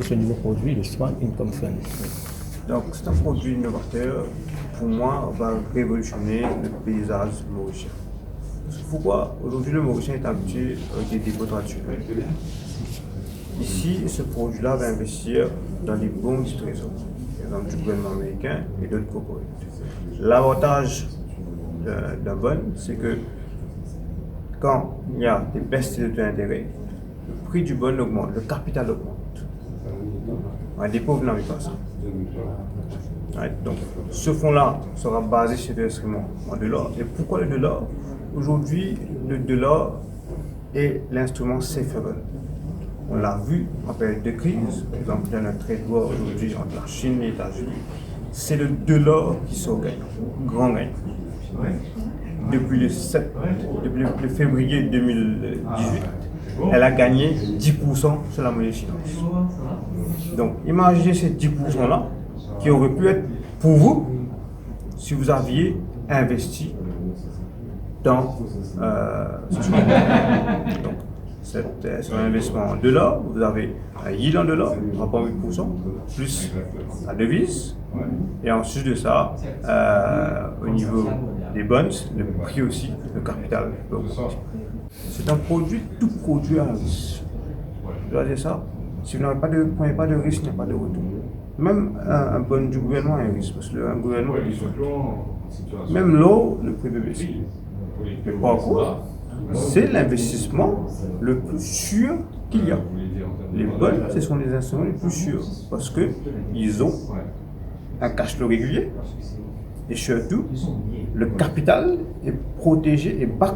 ce nouveau produit, le Swan Income Fund? Donc, c'est un produit innovateur, pour moi, va révolutionner le paysage mauricien. Pourquoi? Aujourd'hui, le Mauricien est habitué avec des dépôts traditionnels. Ici, ce produit-là va investir dans les bons du trésor, par exemple du gouvernement américain et d'autres corporates. L'avantage d'un bon, c'est que quand il y a des baisses de taux d'intérêt, le prix du bon augmente, le capital augmente. Un dépôt n'en pas ça. Ouais, donc, ce fonds-là sera basé sur des instruments en dollars. Et pourquoi le dollar? Aujourd'hui, le dollar est l'instrument safe haven. On l'a vu en période de crise, par exemple, dans notre trade war aujourd'hui entre la Chine et les États-Unis, c'est le dollar qui sort gagnant, grand gagnant. Depuis le février 2018, elle a gagné 10% sur la monnaie chinoise. Donc, imaginez ces 10%-là qui auraient pu être pour vous si vous aviez investi dans ce choix. Donc, c'est un investissement en dollars, vous avez un yield en dollars, 3,8%, plus la devise, et ensuite de ça, au niveau des bonds, le prix aussi, le capital peut augmenter. C'est un produit, tout produit à risque. Je dois dire ça, si vous n'avez pas prenez pas de risque, il n'y a pas de retour. Même un bon du gouvernement a un risque, parce qu'un gouvernement est différent. Même l'eau, le prix peut baisser. Mais par contre, c'est l'investissement le plus sûr qu'il y a. Les bonds, ce sont les instruments les plus sûrs, parce qu'ils ont un cash flow régulier, et surtout, le capital est protégé et back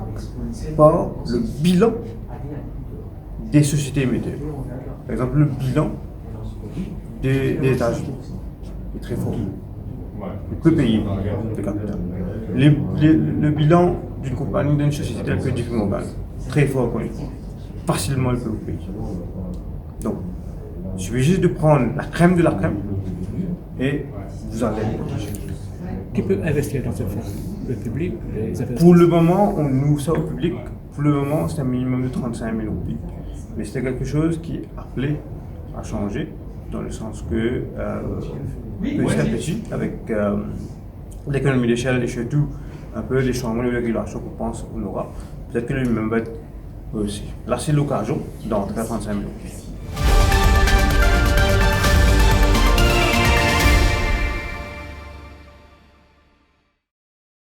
par le bilan des sociétés émetteurs. Par exemple, le bilan des États-Unis est très fort. Il peut payer le capital. Le bilan d'une compagnie, d'une société telle que JP Morgan, très fort encore une fois. Facilement, il peut vous payer. Donc, il suffit juste de prendre la crème de la crème et vous allez le protéger. Qui peut investir dans ce fonds? Le public, les investisseurs? Pour le moment, on ouvre ça au public. Pour le moment, c'est un minimum de 35 000 roupies. Mais c'est quelque chose qui est appelé à changer, dans le sens que petit à petit, avec l'économie d'échelle et surtout un peu les changements de régulation qu'on pense qu'on aura, peut-être que le même va être aussi. Là, c'est l'occasion d'entrer à 35 000 roupies.